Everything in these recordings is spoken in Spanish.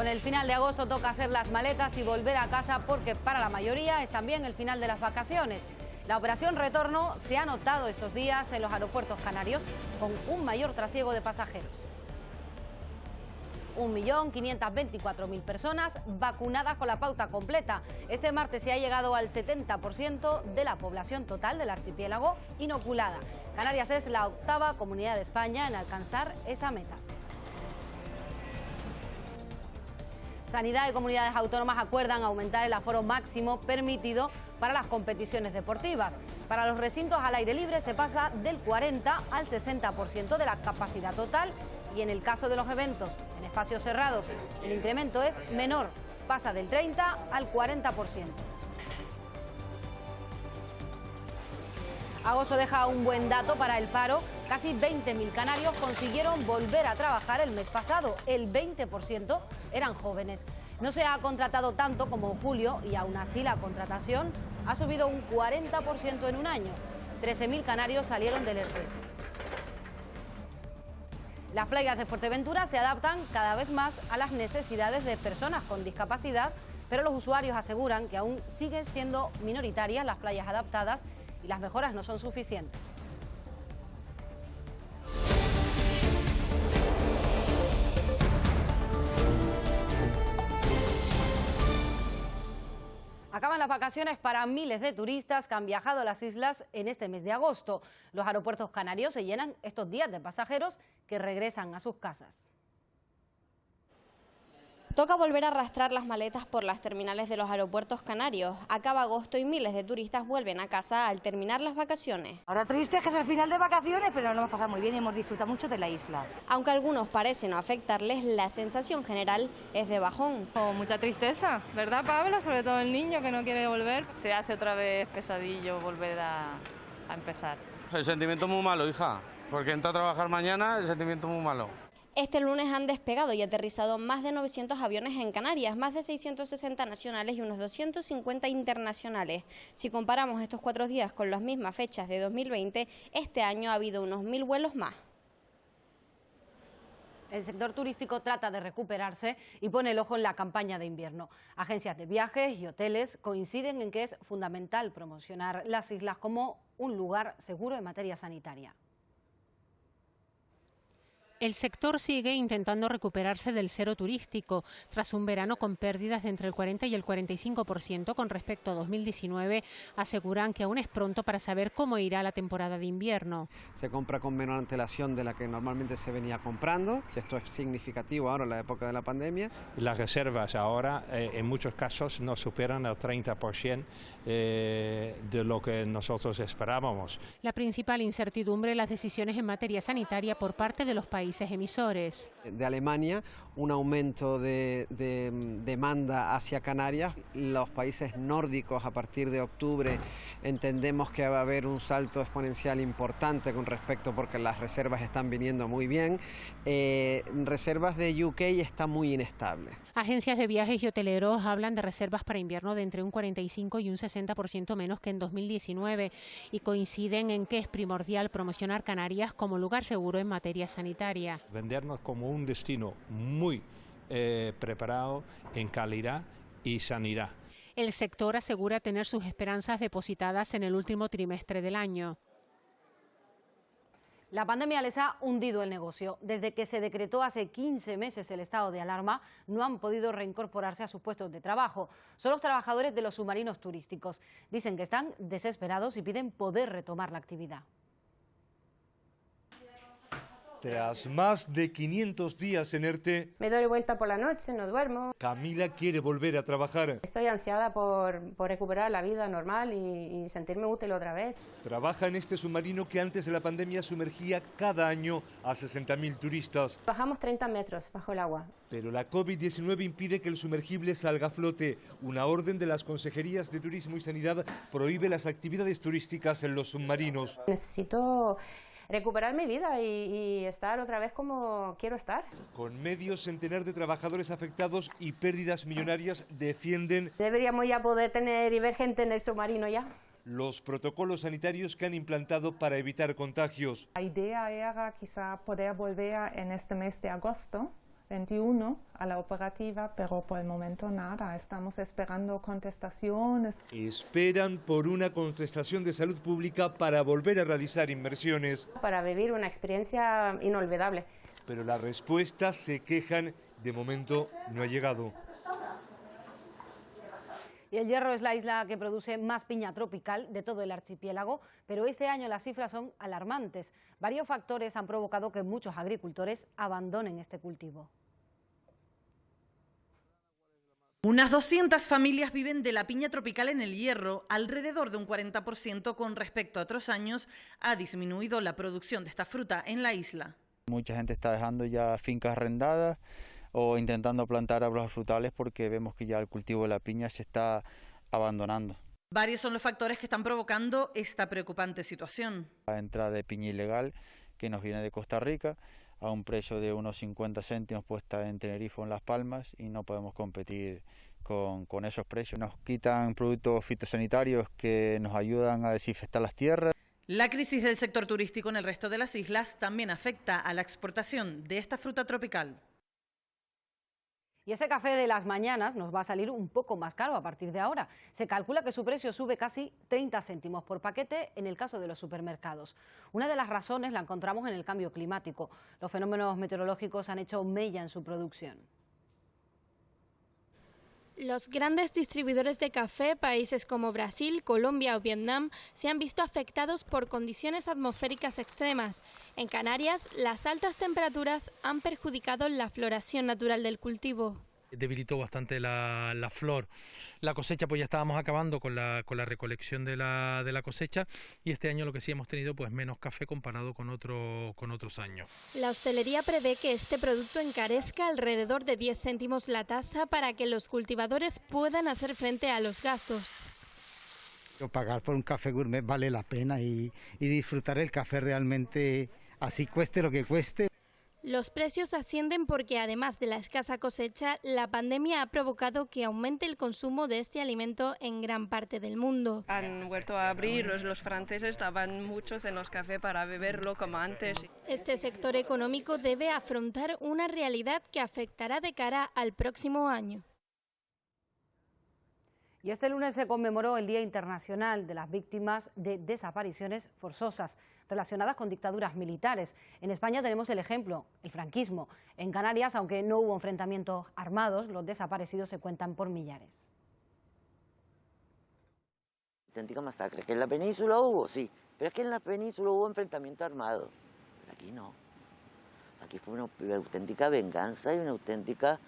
Con el final de agosto toca hacer las maletas y volver a casa porque para la mayoría es también el final de las vacaciones. La operación retorno se ha notado estos días en los aeropuertos canarios con un mayor trasiego de pasajeros. 1.524.000 personas vacunadas con la pauta completa. Este martes se ha llegado al 70% de la población total del archipiélago inoculada. Canarias es la octava comunidad de España en alcanzar esa meta. Sanidad y comunidades autónomas acuerdan aumentar el aforo máximo permitido para las competiciones deportivas. Para los recintos al aire libre se pasa del 40 al 60% de la capacidad total y en el caso de los eventos en espacios cerrados el incremento es menor, pasa del 30 al 40%. Agosto deja un buen dato para el paro. Casi 20.000 canarios consiguieron volver a trabajar el mes pasado. El 20% eran jóvenes. No se ha contratado tanto como en julio y aún así la contratación ha subido un 40% en un año. 13.000 canarios salieron del ERTE. Las playas de Fuerteventura se adaptan cada vez más a las necesidades de personas con discapacidad, pero los usuarios aseguran que aún siguen siendo minoritarias las playas adaptadas y las mejoras no son suficientes. Acaban las vacaciones para miles de turistas que han viajado a las islas en este mes de agosto. Los aeropuertos canarios se llenan estos días de pasajeros que regresan a sus casas. Toca volver a arrastrar las maletas por las terminales de los aeropuertos canarios. Acaba agosto y miles de turistas vuelven a casa al terminar las vacaciones. Ahora triste que es el final de vacaciones, pero lo hemos pasado muy bien y hemos disfrutado mucho de la isla. Aunque a algunos parece no afectarles, la sensación general es de bajón. Con mucha tristeza, ¿verdad, Pablo? Sobre todo el niño que no quiere volver. Se hace otra vez pesadillo volver a empezar. El sentimiento es muy malo, hija, porque entra a trabajar mañana, el sentimiento es muy malo. Este lunes han despegado y aterrizado más de 900 aviones en Canarias, más de 660 nacionales y unos 250 internacionales. Si comparamos estos 4 días con las mismas fechas de 2020, este año ha habido unos 1.000 vuelos más. El sector turístico trata de recuperarse y pone el ojo en la campaña de invierno. Agencias de viajes y hoteles coinciden en que es fundamental promocionar las islas como un lugar seguro en materia sanitaria. El sector sigue intentando recuperarse del cero turístico, tras un verano con pérdidas de entre el 40 y el 45% con respecto a 2019, aseguran que aún es pronto para saber cómo irá la temporada de invierno. Se compra con menor antelación de la que normalmente se venía comprando, esto es significativo ahora en la época de la pandemia. Las reservas ahora en muchos casos no superan el 30% de lo que nosotros esperábamos. La principal incertidumbre, las decisiones en materia sanitaria por parte de los países emisores. De Alemania, un aumento de demanda hacia Canarias. Los países nórdicos a partir de octubre entendemos que va a haber un salto exponencial importante con respecto porque las reservas están viniendo muy bien. Reservas de UK está muy inestable. Agencias de viajes y hoteleros hablan de reservas para invierno de entre un 45 y un 60% menos que en 2019 y coinciden en que es primordial promocionar Canarias como lugar seguro en materia sanitaria. Vendernos como un destino muy preparado en calidad y sanidad. El sector asegura tener sus esperanzas depositadas en el último trimestre del año. La pandemia les ha hundido el negocio. Desde que se decretó hace 15 meses el estado de alarma, no han podido reincorporarse a sus puestos de trabajo. Son los trabajadores de los submarinos turísticos. Dicen que están desesperados y piden poder retomar la actividad. Tras más de 500 días en ERTE, me doy vuelta por la noche, no duermo. Camila quiere volver a trabajar. Estoy ansiada por recuperar la vida normal y sentirme útil otra vez. Trabaja en este submarino que antes de la pandemia sumergía cada año a 60.000 turistas. Bajamos 30 metros bajo el agua. Pero la COVID-19 impide que el sumergible salga a flote. Una orden de las consejerías de Turismo y Sanidad prohíbe las actividades turísticas en los submarinos. Necesito recuperar mi vida y estar otra vez como quiero estar. Con medio centenar de trabajadores afectados y pérdidas millonarias defienden... Deberíamos ya poder tener y ver gente en el submarino ya. Los protocolos sanitarios que han implantado para evitar contagios. La idea era quizá poder volver en este mes de agosto, 21 a la operativa, pero por el momento nada. Estamos esperando contestaciones. Esperan por una contestación de salud pública para volver a realizar inversiones. Para vivir una experiencia inolvidable. Pero la respuesta, se quejan, de momento no ha llegado. Y el Hierro es la isla que produce más piña tropical de todo el archipiélago, pero este año las cifras son alarmantes. Varios factores han provocado que muchos agricultores abandonen este cultivo. Unas 200 familias viven de la piña tropical en el Hierro, alrededor de un 40% con respecto a otros años ha disminuido la producción de esta fruta en la isla. Mucha gente está dejando ya fincas arrendadas o intentando plantar árboles frutales porque vemos que ya el cultivo de la piña se está abandonando. Varios son los factores que están provocando esta preocupante situación. La entrada de piña ilegal que nos viene de Costa Rica a un precio de unos 50 céntimos puesta en Tenerife o en Las Palmas y no podemos competir con esos precios. Nos quitan productos fitosanitarios que nos ayudan a desinfectar las tierras. La crisis del sector turístico en el resto de las islas también afecta a la exportación de esta fruta tropical. Y ese café de las mañanas nos va a salir un poco más caro a partir de ahora. Se calcula que su precio sube casi 30 céntimos por paquete en el caso de los supermercados. Una de las razones la encontramos en el cambio climático. Los fenómenos meteorológicos han hecho mella en su producción. Los grandes distribuidores de café, países como Brasil, Colombia o Vietnam, se han visto afectados por condiciones atmosféricas extremas. En Canarias, las altas temperaturas han perjudicado la floración natural del cultivo. Debilitó bastante la flor. La cosecha, pues ya estábamos acabando con la recolección de la cosecha y este año lo que sí hemos tenido pues menos café comparado con otros años. La hostelería prevé que este producto encarezca alrededor de 10 céntimos la taza para que los cultivadores puedan hacer frente a los gastos. Pagar por un café gourmet vale la pena y disfrutar el café realmente, así cueste lo que cueste. Los precios ascienden porque, además de la escasa cosecha, la pandemia ha provocado que aumente el consumo de este alimento en gran parte del mundo. Han vuelto a abrir, los franceses estaban muchos en los cafés para beberlo como antes. Este sector económico debe afrontar una realidad que afectará de cara al próximo año. Y este lunes se conmemoró el Día Internacional de las Víctimas de Desapariciones Forzosas relacionadas con dictaduras militares. En España tenemos el ejemplo, el franquismo. En Canarias, aunque no hubo enfrentamientos armados, los desaparecidos se cuentan por millares. Auténtica masacre. ¿Que en la península hubo? Sí, pero es que en la península hubo enfrentamiento armado. Pero aquí no. Aquí fue una auténtica venganza y una auténtica...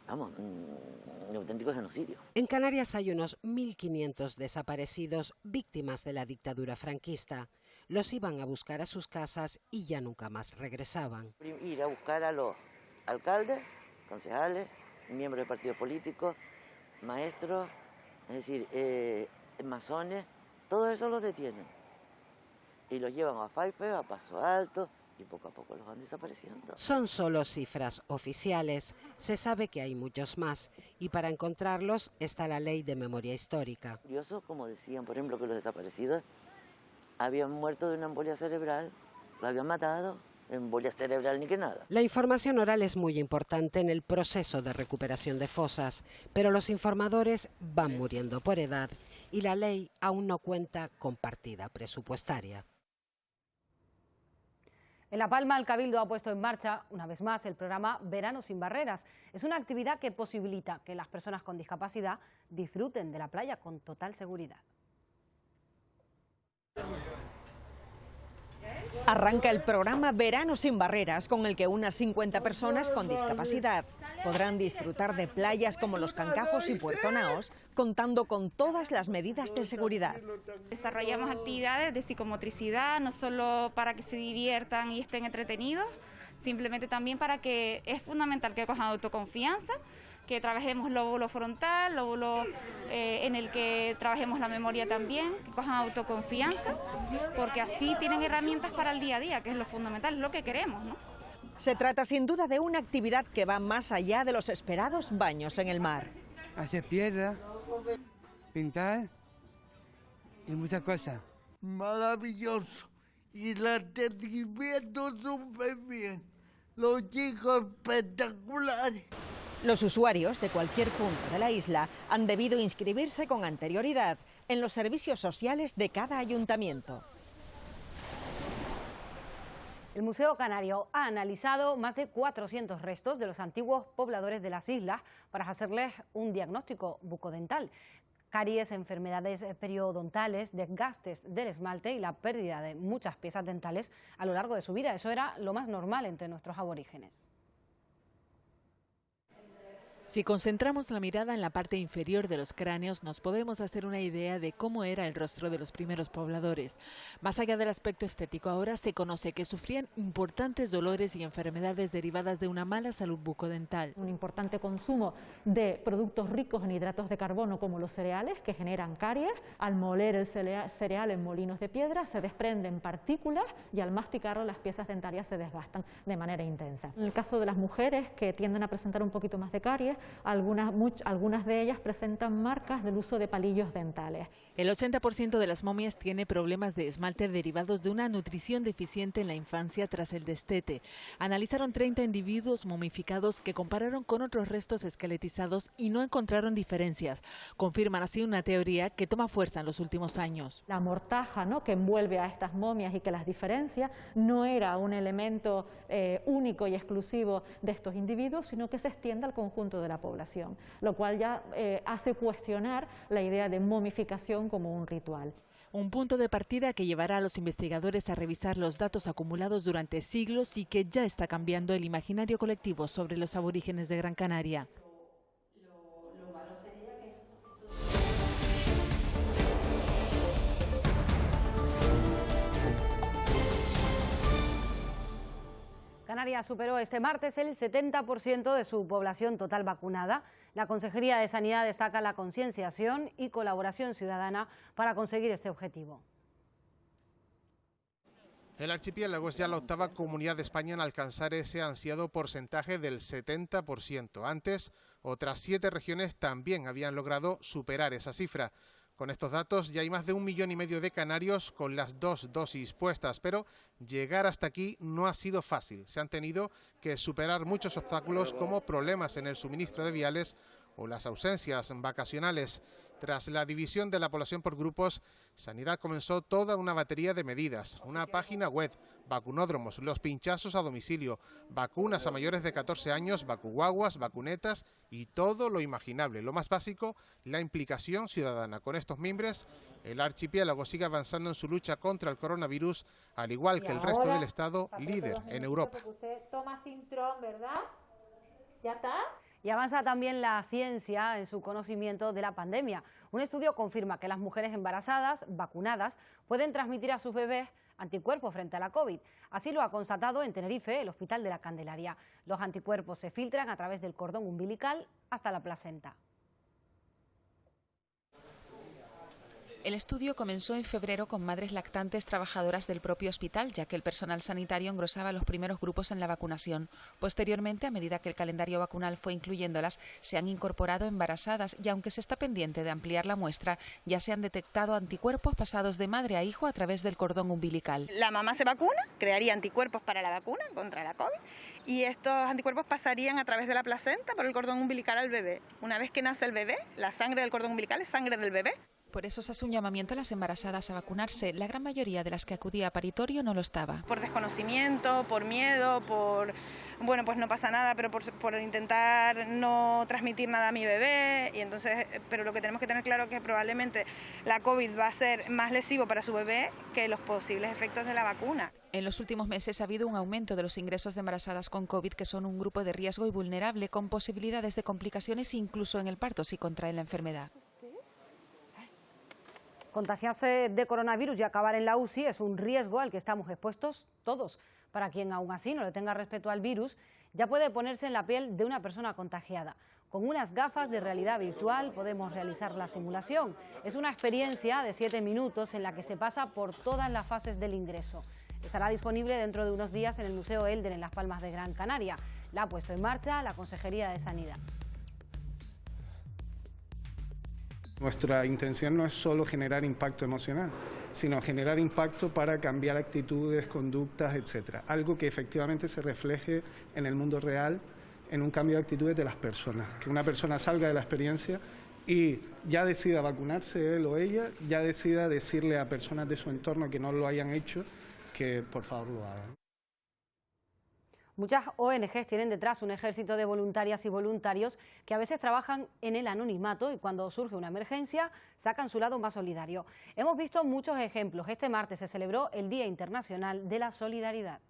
un auténtico genocidio. En Canarias hay unos 1.500 desaparecidos víctimas de la dictadura franquista. Los iban a buscar a sus casas y ya nunca más regresaban. Ir a buscar a los alcaldes, concejales, miembros de partidos políticos, maestros, es decir, masones, todo eso los detienen. Y los llevan a Faife, a Paso Alto, y poco a poco los van desapareciendo. Son solo cifras oficiales. Se sabe que hay muchos más y para encontrarlos está la ley de memoria histórica. Curioso, como decían, por ejemplo, que los desaparecidos habían muerto de una embolia cerebral, lo habían matado, embolia cerebral ni que nada. La información oral es muy importante en el proceso de recuperación de fosas, pero los informadores van muriendo por edad y la ley aún no cuenta con partida presupuestaria. En La Palma, el Cabildo ha puesto en marcha, una vez más, el programa Verano sin Barreras. Es una actividad que posibilita que las personas con discapacidad disfruten de la playa con total seguridad. Arranca el programa Verano sin Barreras, con el que unas 50 personas con discapacidad podrán disfrutar de playas como Los Cancajos y Puerto Naos, contando con todas las medidas de seguridad. Desarrollamos actividades de psicomotricidad, no solo para que se diviertan y estén entretenidos, simplemente también para que es fundamental que cojan autoconfianza, que trabajemos lóbulo frontal, lóbulo en el que trabajemos la memoria también, que cojan autoconfianza, porque así tienen herramientas para el día a día, que es lo fundamental, es lo que queremos, ¿no? Se trata sin duda de una actividad que va más allá de los esperados baños en el mar. Hacer piedra, pintar y muchas cosas. Maravilloso. Y el atendimiento súper bien. Los chicos espectaculares. Los usuarios de cualquier punto de la isla han debido inscribirse con anterioridad en los servicios sociales de cada ayuntamiento. El Museo Canario ha analizado más de 400 restos de los antiguos pobladores de las islas para hacerles un diagnóstico bucodental. Caries, enfermedades periodontales, desgastes del esmalte y la pérdida de muchas piezas dentales a lo largo de su vida. Eso era lo más normal entre nuestros aborígenes. Si concentramos la mirada en la parte inferior de los cráneos, nos podemos hacer una idea de cómo era el rostro de los primeros pobladores. Más allá del aspecto estético, ahora se conoce que sufrían importantes dolores y enfermedades derivadas de una mala salud bucodental. Un importante consumo de productos ricos en hidratos de carbono como los cereales, que generan caries. Al moler el cereal en molinos de piedra se desprenden partículas y al masticarlo las piezas dentarias se desgastan de manera intensa. En el caso de las mujeres, que tienden a presentar un poquito más de caries, algunas de ellas presentan marcas del uso de palillos dentales. El 80% de las momias tiene problemas de esmalte derivados de una nutrición deficiente en la infancia tras el destete. Analizaron 30 individuos momificados que compararon con otros restos esqueletizados y no encontraron diferencias. Confirman así una teoría que toma fuerza en los últimos años. La mortaja, ¿no?, que envuelve a estas momias y que las diferencia no era un elemento único y exclusivo de estos individuos, sino que se extiende al conjunto de la población, lo cual ya hace cuestionar la idea de momificación como un ritual. Un punto de partida que llevará a los investigadores a revisar los datos acumulados durante siglos y que ya está cambiando el imaginario colectivo sobre los aborígenes de Gran Canaria. Canarias superó este martes el 70% de su población total vacunada. La Consejería de Sanidad destaca la concienciación y colaboración ciudadana para conseguir este objetivo. El archipiélago es ya la octava comunidad de España en alcanzar ese ansiado porcentaje del 70%. Antes, otras 7 regiones también habían logrado superar esa cifra. Con estos datos ya hay más de 1,5 millones de canarios con las 2 dosis puestas, pero llegar hasta aquí no ha sido fácil. Se han tenido que superar muchos obstáculos como problemas en el suministro de viales o las ausencias vacacionales. Tras la división de la población por grupos, Sanidad comenzó toda una batería de medidas, una página web, vacunódromos, los pinchazos a domicilio, vacunas a mayores de 14 años, vacuguaguas, vacunetas y todo lo imaginable. Lo más básico, la implicación ciudadana. Con estos mimbres, el archipiélago sigue avanzando en su lucha contra el coronavirus, al igual que el resto del Estado, líder en Europa. Usted toma Sintrón, ¿verdad? ¿Ya está? Y avanza también la ciencia en su conocimiento de la pandemia. Un estudio confirma que las mujeres embarazadas, vacunadas, pueden transmitir a sus bebés anticuerpos frente a la COVID. Así lo ha constatado en Tenerife el Hospital de la Candelaria. Los anticuerpos se filtran a través del cordón umbilical hasta la placenta. El estudio comenzó en febrero con madres lactantes trabajadoras del propio hospital, ya que el personal sanitario engrosaba los primeros grupos en la vacunación. Posteriormente, a medida que el calendario vacunal fue incluyéndolas, se han incorporado embarazadas y aunque se está pendiente de ampliar la muestra, ya se han detectado anticuerpos pasados de madre a hijo a través del cordón umbilical. La mamá se vacuna, crearía anticuerpos para la vacuna contra la COVID y estos anticuerpos pasarían a través de la placenta por el cordón umbilical al bebé. Una vez que nace el bebé, la sangre del cordón umbilical es sangre del bebé. Por eso se hace un llamamiento a las embarazadas a vacunarse. La gran mayoría de las que acudía a paritorio no lo estaba. Por desconocimiento, por miedo, bueno, pues no pasa nada, pero por intentar no transmitir nada a mi bebé. Y entonces, pero lo que tenemos que tener claro es que probablemente la COVID va a ser más lesivo para su bebé que los posibles efectos de la vacuna. En los últimos meses ha habido un aumento de los ingresos de embarazadas con COVID, que son un grupo de riesgo y vulnerable, con posibilidades de complicaciones incluso en el parto si contraen la enfermedad. Contagiarse de coronavirus y acabar en la UCI es un riesgo al que estamos expuestos todos. Para quien aún así no le tenga respeto al virus, ya puede ponerse en la piel de una persona contagiada. Con unas gafas de realidad virtual podemos realizar la simulación. Es una experiencia de 7 minutos en la que se pasa por todas las fases del ingreso. Estará disponible dentro de unos días en el Museo Elder en Las Palmas de Gran Canaria. La ha puesto en marcha la Consejería de Sanidad. Nuestra intención no es solo generar impacto emocional, sino generar impacto para cambiar actitudes, conductas, etc. Algo que efectivamente se refleje en el mundo real, en un cambio de actitudes de las personas. Que una persona salga de la experiencia y ya decida vacunarse él o ella, ya decida decirle a personas de su entorno que no lo hayan hecho, que por favor lo hagan. Muchas ONGs tienen detrás un ejército de voluntarias y voluntarios que a veces trabajan en el anonimato y cuando surge una emergencia sacan su lado más solidario. Hemos visto muchos ejemplos. Este martes se celebró el Día Internacional de la Solidaridad.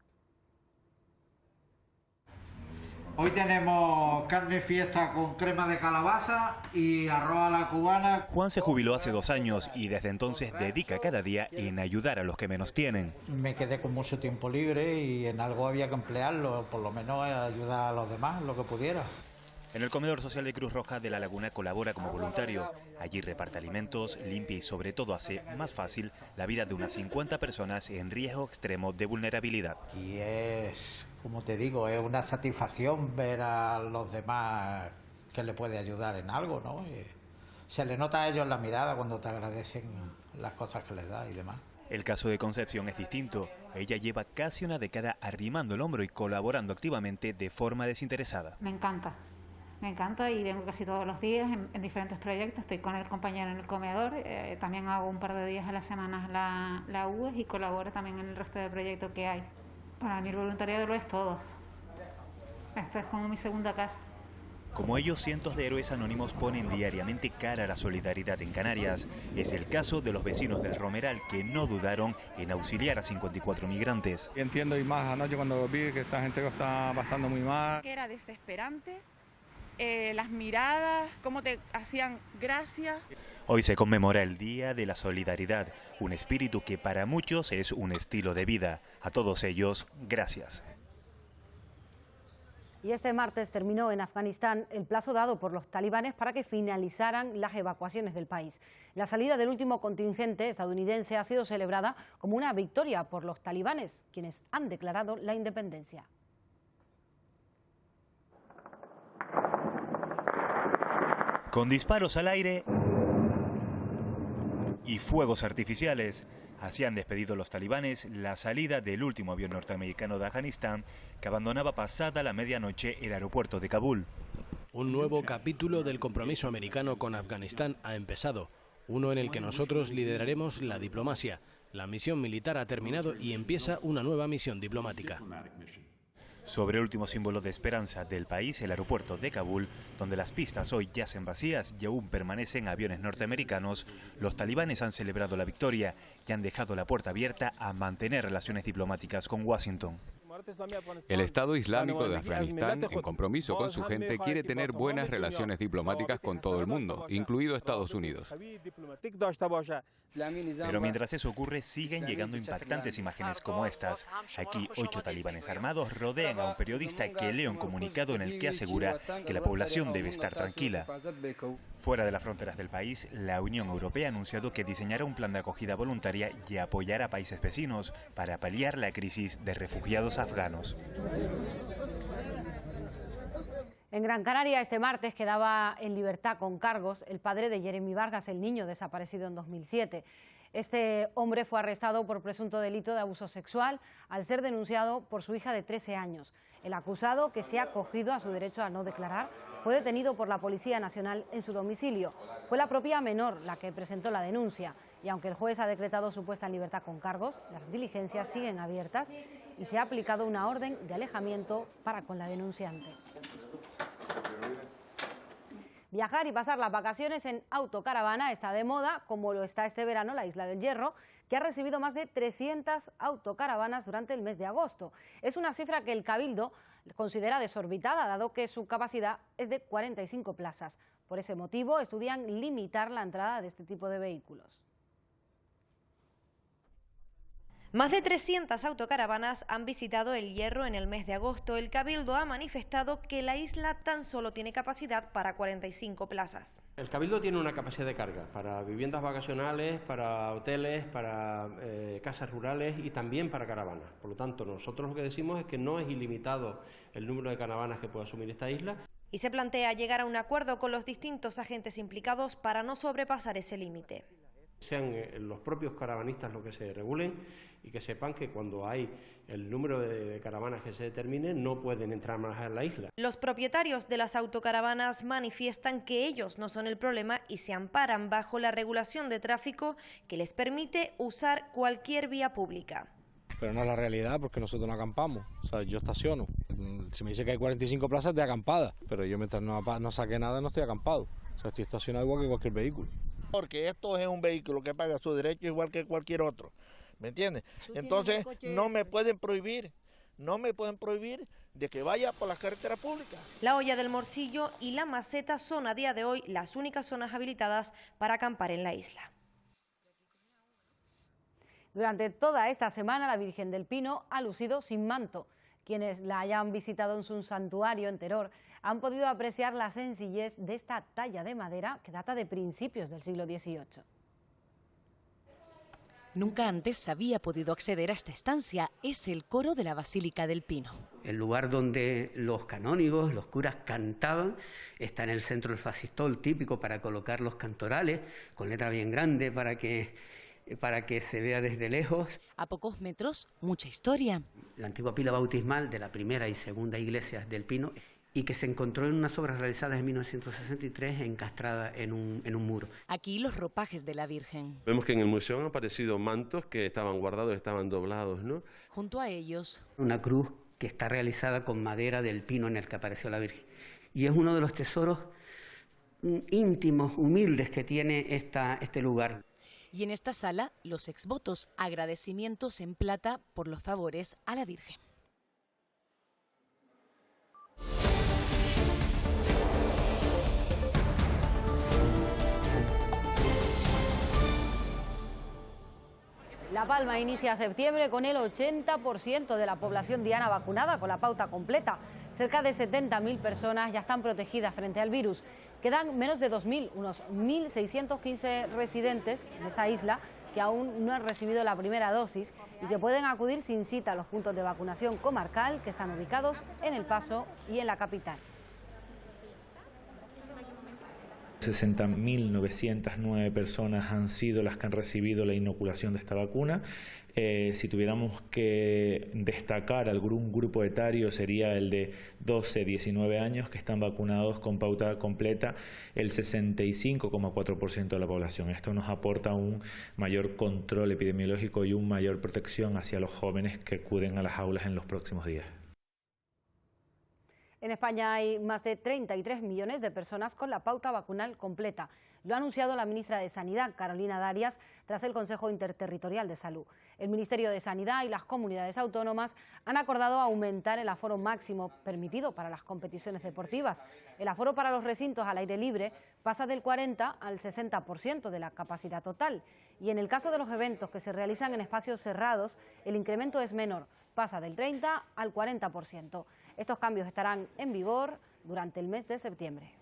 Hoy tenemos carne fiesta con crema de calabaza y arroz a la cubana. Juan se jubiló hace 2 años y desde entonces dedica cada día en ayudar a los que menos tienen. Me quedé con mucho tiempo libre y en algo había que emplearlo, por lo menos ayudar a los demás, lo que pudiera. En el comedor social de Cruz Roja de La Laguna colabora como voluntario. Allí reparte alimentos, limpia y sobre todo hace más fácil la vida de unas 50 personas en riesgo extremo de vulnerabilidad. Y es, como te digo, es una satisfacción ver a los demás que le puede ayudar en algo, ¿no? Y se le nota a ellos la mirada cuando te agradecen las cosas que les das y demás. El caso de Concepción es distinto. Ella lleva casi una década arrimando el hombro y colaborando activamente de forma desinteresada. Me encanta y vengo casi todos los días en diferentes proyectos. Estoy con el compañero en el comedor, también hago un par de días a la semana la UES y colaboro también en el resto de proyectos que hay. Para mí el voluntariado lo es todo. Esto es como mi segunda casa. Como ellos, cientos de héroes anónimos ponen diariamente cara a la solidaridad en Canarias. Es el caso de los vecinos del Romeral que no dudaron en auxiliar a 54 migrantes. Entiendo y más anoche cuando vi que esta gente lo está pasando muy mal. Era desesperante. Las miradas, cómo te hacían gracia. Hoy se conmemora el Día de la Solidaridad, un espíritu que para muchos es un estilo de vida. A todos ellos, gracias. Y este martes terminó en Afganistán el plazo dado por los talibanes para que finalizaran las evacuaciones del país. La salida del último contingente estadounidense ha sido celebrada como una victoria por los talibanes, quienes han declarado la independencia. Con disparos al aire y fuegos artificiales, así han despedido los talibanes la salida del último avión norteamericano de Afganistán que abandonaba pasada la medianoche el aeropuerto de Kabul. Un nuevo capítulo del compromiso americano con Afganistán ha empezado, uno en el que nosotros lideraremos la diplomacia. La misión militar ha terminado y empieza una nueva misión diplomática. Sobre el último símbolo de esperanza del país, el aeropuerto de Kabul, donde las pistas hoy yacen vacías y aún permanecen aviones norteamericanos, los talibanes han celebrado la victoria y han dejado la puerta abierta a mantener relaciones diplomáticas con Washington. El Estado Islámico de Afganistán, en compromiso con su gente, quiere tener buenas relaciones diplomáticas con todo el mundo, incluido Estados Unidos. Pero mientras eso ocurre, siguen llegando impactantes imágenes como estas. Aquí, 8 talibanes armados rodean a un periodista que lee un comunicado en el que asegura que la población debe estar tranquila. Fuera de las fronteras del país, la Unión Europea ha anunciado que diseñará un plan de acogida voluntaria y apoyará a países vecinos para paliar la crisis de refugiados afganos. En Gran Canaria este martes quedaba en libertad con cargos el padre de Jeremy Vargas, el niño desaparecido en 2007. Este hombre fue arrestado por presunto delito de abuso sexual al ser denunciado por su hija de 13 años. El acusado, que se ha acogido a su derecho a no declarar, fue detenido por la Policía Nacional en su domicilio. Fue la propia menor la que presentó la denuncia y aunque el juez ha decretado su puesta en libertad con cargos, las diligencias siguen abiertas y se ha aplicado una orden de alejamiento para con la denunciante. Viajar y pasar las vacaciones en autocaravana está de moda, como lo está este verano la Isla del Hierro, que ha recibido más de 300 autocaravanas durante el mes de agosto. Es una cifra que el Cabildo considera desorbitada, dado que su capacidad es de 45 plazas. Por ese motivo, estudian limitar la entrada de este tipo de vehículos. Más de 300 autocaravanas han visitado el Hierro en el mes de agosto. El Cabildo ha manifestado que la isla tan solo tiene capacidad para 45 plazas. El Cabildo tiene una capacidad de carga para viviendas vacacionales, para hoteles, para casas rurales y también para caravanas. Por lo tanto, nosotros lo que decimos es que no es ilimitado el número de caravanas que puede asumir esta isla. y se plantea llegar a un acuerdo con los distintos agentes implicados para no sobrepasar ese límite. Sean los propios caravanistas los que se regulen y que sepan que cuando hay el número de caravanas que se determine no pueden entrar más a la isla. Los propietarios de las autocaravanas manifiestan que ellos no son el problema y se amparan bajo la regulación de tráfico que les permite usar cualquier vía pública. Pero no es la realidad porque nosotros no acampamos, o sea, yo estaciono. Si me dice que hay 45 plazas de acampada, pero yo mientras no saque nada no estoy acampado, o sea, estoy estacionado igual que cualquier vehículo. Porque esto es un vehículo que paga su derecho igual que cualquier otro, ¿me entiendes? Entonces no me pueden prohibir de que vaya por las carreteras públicas. La Hoya del Morcillo y La Maceta son a día de hoy las únicas zonas habilitadas para acampar en la isla. Durante toda esta semana la Virgen del Pino ha lucido sin manto. Quienes la hayan visitado en su santuario en Teror han podido apreciar la sencillez de esta talla de madera que data de principios del siglo XVIII. Nunca antes se había podido acceder a esta estancia. Es el coro de la Basílica del Pino. El lugar donde los canónigos, los curas cantaban, está en el centro del facistol, típico para colocar los cantorales, con letra bien grande para que se vea desde lejos. A pocos metros, mucha historia. La antigua pila bautismal de la primera y segunda iglesias del Pino, y que se encontró en unas obras realizadas en 1963 encastrada en un muro. Aquí los ropajes de la Virgen. Vemos que en el museo han aparecido mantos que estaban guardados, estaban doblados, ¿no? Junto a ellos, una cruz que está realizada con madera del pino en el que apareció la Virgen. Y es uno de los tesoros íntimos, humildes que tiene este lugar. Y en esta sala, los exvotos, agradecimientos en plata por los favores a la Virgen. La Palma inicia septiembre con el 80% de la población diana vacunada con la pauta completa. Cerca de 70.000 personas ya están protegidas frente al virus. Quedan menos de 2.000, unos 1.615 residentes en esa isla que aún no han recibido la primera dosis y que pueden acudir sin cita a los puntos de vacunación comarcal que están ubicados en El Paso y en la capital. 60.909 personas han sido las que han recibido la inoculación de esta vacuna. Si tuviéramos que destacar algún grupo etario sería el de 12-19 años que están vacunados con pauta completa, el 65,4% de la población. Esto nos aporta un mayor control epidemiológico y una mayor protección hacia los jóvenes que acuden a las aulas en los próximos días. En España hay más de 33 millones de personas con la pauta vacunal completa. Lo ha anunciado la ministra de Sanidad, Carolina Darias, tras el Consejo Interterritorial de Salud. El Ministerio de Sanidad y las comunidades autónomas han acordado aumentar el aforo máximo permitido para las competiciones deportivas. El aforo para los recintos al aire libre pasa del 40 al 60% de la capacidad total. Y en el caso de los eventos que se realizan en espacios cerrados, el incremento es menor, pasa del 30 al 40%. Estos cambios estarán en vigor durante el mes de septiembre.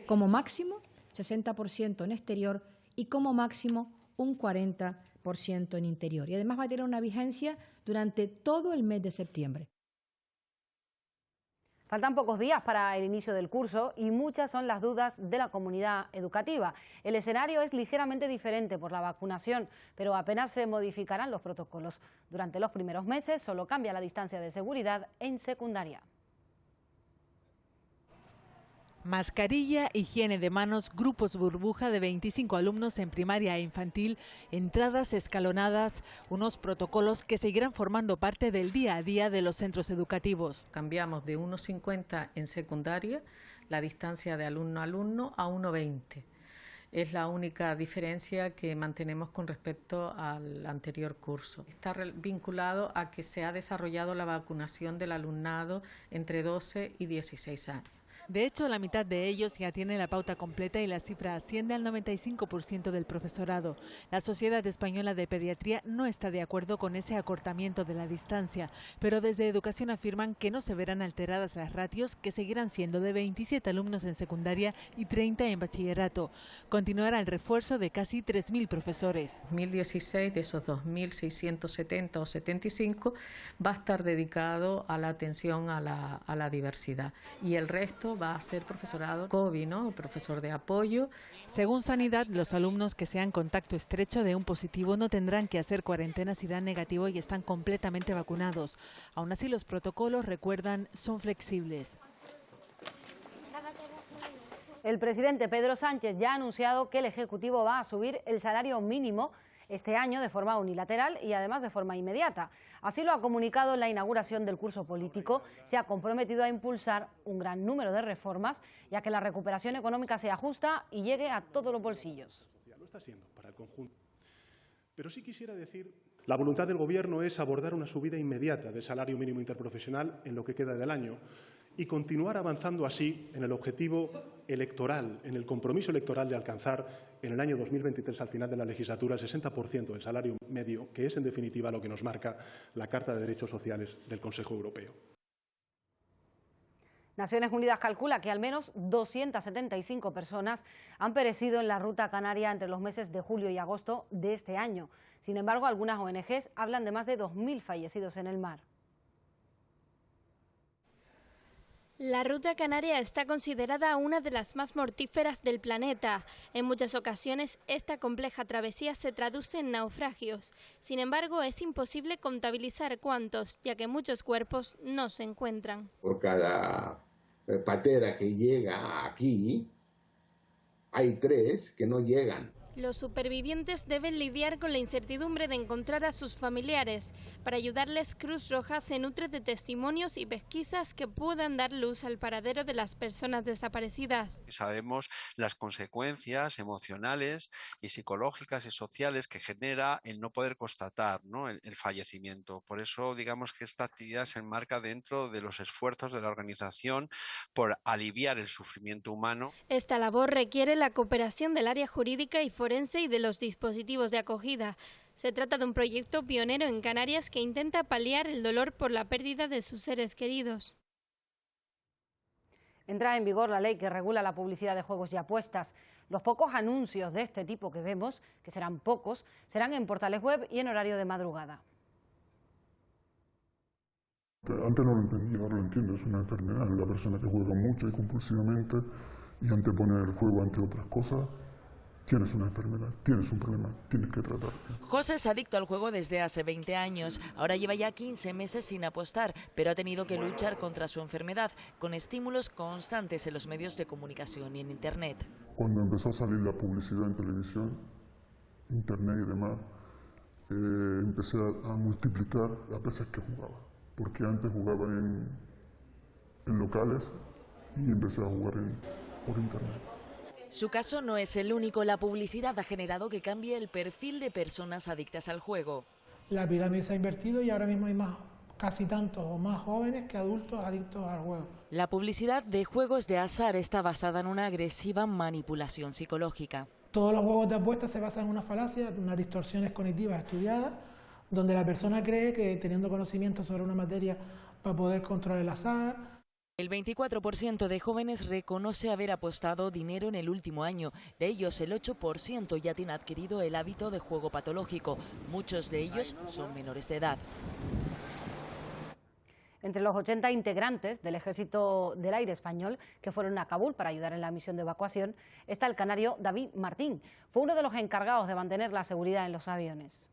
Como máximo, 60% en exterior y como máximo un 40% en interior. Y además va a tener una vigencia durante todo el mes de septiembre. Faltan pocos días para el inicio del curso y muchas son las dudas de la comunidad educativa. El escenario es ligeramente diferente por la vacunación, pero apenas se modificarán los protocolos. Durante los primeros meses solo cambia la distancia de seguridad en secundaria. Mascarilla, higiene de manos, grupos burbuja de 25 alumnos en primaria e infantil, entradas escalonadas, unos protocolos que seguirán formando parte del día a día de los centros educativos. Cambiamos de 1,50 en secundaria, la distancia de alumno a alumno, a 1,20. Es la única diferencia que mantenemos con respecto al anterior curso. Está vinculado a que se ha desarrollado la vacunación del alumnado entre 12 y 16 años. De hecho, la mitad de ellos ya tiene la pauta completa y la cifra asciende al 95% del profesorado. La Sociedad Española de Pediatría no está de acuerdo con ese acortamiento de la distancia, pero desde Educación afirman que no se verán alteradas las ratios, que seguirán siendo de 27 alumnos en secundaria y 30 en bachillerato. Continuará el refuerzo de casi 3.000 profesores. 2016, de esos 2.670 o 75, va a estar dedicado a la atención a la diversidad. Y el resto va a ser profesorado COVID, ¿no? Profesor de apoyo. Según Sanidad, los alumnos que sean contacto estrecho de un positivo no tendrán que hacer cuarentena si dan negativo y están completamente vacunados. Aún así, los protocolos, recuerdan, son flexibles. El presidente Pedro Sánchez ya ha anunciado que el Ejecutivo va a subir el salario mínimo este año de forma unilateral y además de forma inmediata. Así lo ha comunicado en la inauguración del curso político. Se ha comprometido a impulsar un gran número de reformas, ya que la recuperación económica sea justa y llegue a todos los bolsillos. Lo está siendo para el conjunto. Pero sí quisiera decir, la voluntad del Gobierno es abordar una subida inmediata del salario mínimo interprofesional en lo que queda del año y continuar avanzando así en el objetivo electoral, en el compromiso electoral de alcanzar en el año 2023, al final de la legislatura, el 60% del salario medio, que es en definitiva lo que nos marca la Carta de Derechos Sociales del Consejo Europeo. Naciones Unidas calcula que al menos 275 personas han perecido en la ruta canaria entre los meses de julio y agosto de este año. Sin embargo, algunas ONGs hablan de más de 2.000 fallecidos en el mar. La ruta canaria está considerada una de las más mortíferas del planeta. En muchas ocasiones, esta compleja travesía se traduce en naufragios. Sin embargo, es imposible contabilizar cuántos, ya que muchos cuerpos no se encuentran. Por cada patera que llega aquí, hay 3 que no llegan. Los supervivientes deben lidiar con la incertidumbre de encontrar a sus familiares. Para ayudarles, Cruz Roja se nutre de testimonios y pesquisas que puedan dar luz al paradero de las personas desaparecidas. Sabemos las consecuencias emocionales y psicológicas y sociales que genera el no poder constatar, ¿no?, el fallecimiento. Por eso, digamos que esta actividad se enmarca dentro de los esfuerzos de la organización por aliviar el sufrimiento humano. Esta labor requiere la cooperación del área jurídica y forense y de los dispositivos de acogida. Se trata de un proyecto pionero en Canarias que intenta paliar el dolor por la pérdida de sus seres queridos. Entra en vigor la ley que regula la publicidad de juegos y apuestas. Los pocos anuncios de este tipo que vemos, que serán pocos, serán en portales web y en horario de madrugada. Antes no lo entendía, ahora lo entiendo, es una enfermedad. La persona que juega mucho y compulsivamente y antepone el juego ante otras cosas, tienes una enfermedad, tienes un problema, tienes que tratarte. José es adicto al juego desde hace 20 años. Ahora lleva ya 15 meses sin apostar, pero ha tenido que luchar contra su enfermedad con estímulos constantes en los medios de comunicación y en Internet. Cuando empezó a salir la publicidad en televisión, Internet y demás, empecé a multiplicar las veces que jugaba. Porque antes jugaba en locales y empecé a jugar por Internet. Su caso no es el único. La publicidad ha generado que cambie el perfil de personas adictas al juego. La pirámide se ha invertido y ahora mismo hay casi tantos o más jóvenes que adultos adictos al juego. La publicidad de juegos de azar está basada en una agresiva manipulación psicológica. Todos los juegos de apuestas se basan en una falacia, unas distorsiones cognitivas estudiadas, donde la persona cree que teniendo conocimiento sobre una materia va a poder controlar el azar. El 24% de jóvenes reconoce haber apostado dinero en el último año. De ellos, el 8% ya tiene adquirido el hábito de juego patológico. Muchos de ellos son menores de edad. Entre los 80 integrantes del Ejército del Aire español que fueron a Kabul para ayudar en la misión de evacuación está el canario David Martín. Fue uno de los encargados de mantener la seguridad en los aviones.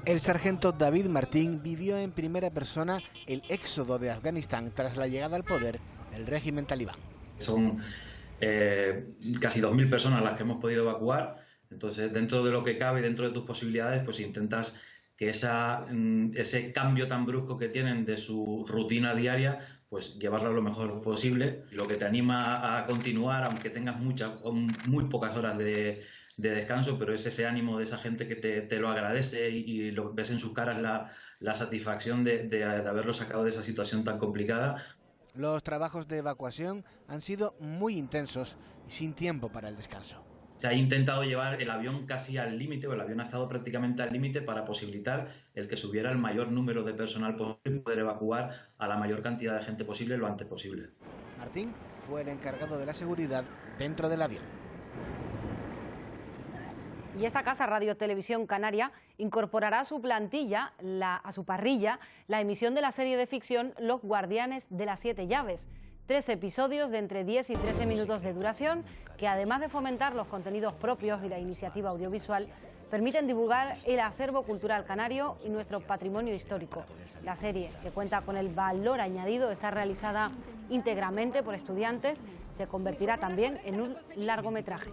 El sargento David Martín vivió en primera persona el éxodo de Afganistán tras la llegada al poder del régimen talibán. Son casi 2.000 personas las que hemos podido evacuar, entonces dentro de lo que cabe, dentro de tus posibilidades, pues intentas que ese cambio tan brusco que tienen de su rutina diaria, pues llevarlo lo mejor posible. Lo que te anima a continuar, aunque tengas muy pocas horas de descanso, pero es ese ánimo de esa gente que te lo agradece y lo ves en sus caras la satisfacción de haberlo sacado de esa situación tan complicada. Los trabajos de evacuación han sido muy intensos y sin tiempo para el descanso. Se ha intentado llevar el avión casi al límite, o el avión ha estado prácticamente al límite para posibilitar el que subiera el mayor número de personal posible y poder evacuar a la mayor cantidad de gente posible lo antes posible. Martín fue el encargado de la seguridad dentro del avión. Y esta casa Radio Televisión Canaria incorporará a su plantilla, a su parrilla, la emisión de la serie de ficción Los Guardianes de las 7 Llaves. 3 episodios de entre 10 y 13 minutos de duración que, además de fomentar los contenidos propios y la iniciativa audiovisual, permiten divulgar el acervo cultural canario y nuestro patrimonio histórico. La serie, que cuenta con el valor añadido, está realizada íntegramente por estudiantes, se convertirá también en un largometraje.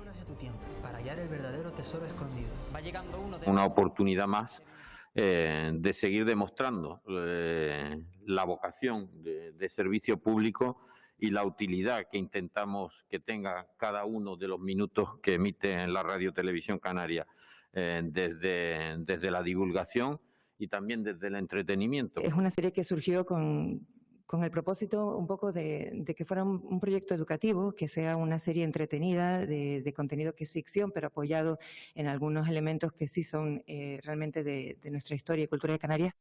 Una oportunidad más de seguir demostrando la vocación de servicio público y la utilidad que intentamos que tenga cada uno de los minutos que emite en la Radio Televisión Canaria, desde la divulgación y también desde el entretenimiento. Es una serie que surgió con el propósito un poco de que fuera un proyecto educativo, que sea una serie entretenida, de contenido que es ficción, pero apoyado en algunos elementos que sí son realmente de nuestra historia y cultura de Canarias.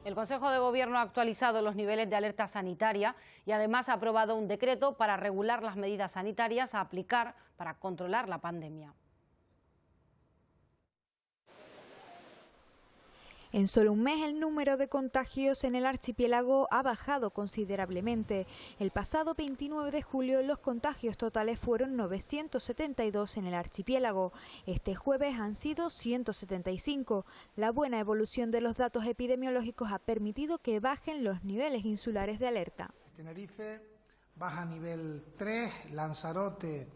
El Consejo de Gobierno ha actualizado los niveles de alerta sanitaria y además ha aprobado un decreto para regular las medidas sanitarias a aplicar para controlar la pandemia. En solo un mes el número de contagios en el archipiélago ha bajado considerablemente. El pasado 29 de julio los contagios totales fueron 972 en el archipiélago. Este jueves han sido 175. La buena evolución de los datos epidemiológicos ha permitido que bajen los niveles insulares de alerta. Tenerife baja a nivel 3, Lanzarote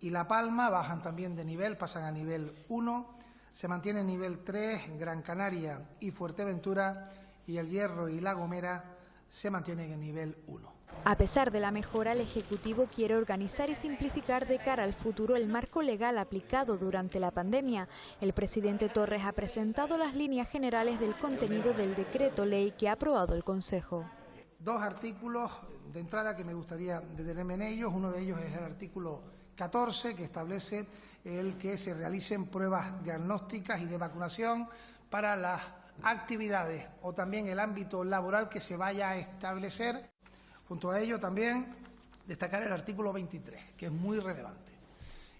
y La Palma bajan también de nivel, pasan a nivel 1. Se mantiene en nivel 3 Gran Canaria y Fuerteventura, y El Hierro y La Gomera se mantienen en nivel 1. A pesar de la mejora, el Ejecutivo quiere organizar y simplificar de cara al futuro el marco legal aplicado durante la pandemia. El presidente Torres ha presentado las líneas generales del contenido del decreto ley que ha aprobado el Consejo. 2 artículos de entrada que me gustaría detenerme en ellos. Uno de ellos es el artículo 14, que establece el que se realicen pruebas diagnósticas y de vacunación para las actividades o también el ámbito laboral que se vaya a establecer. Junto a ello también destacar el artículo 23, que es muy relevante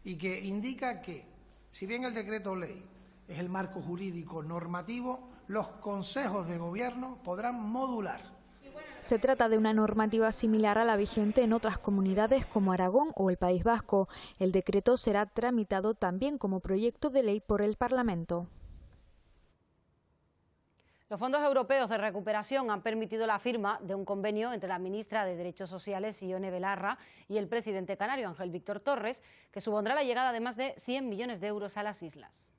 y que indica que, si bien el decreto ley es el marco jurídico normativo, los consejos de gobierno podrán modular. Se trata de una normativa similar a la vigente en otras comunidades como Aragón o el País Vasco. El decreto será tramitado también como proyecto de ley por el Parlamento. Los fondos europeos de recuperación han permitido la firma de un convenio entre la ministra de Derechos Sociales, Ione Belarra, y el presidente canario, Ángel Víctor Torres, que supondrá la llegada de más de 100 millones de euros a las islas.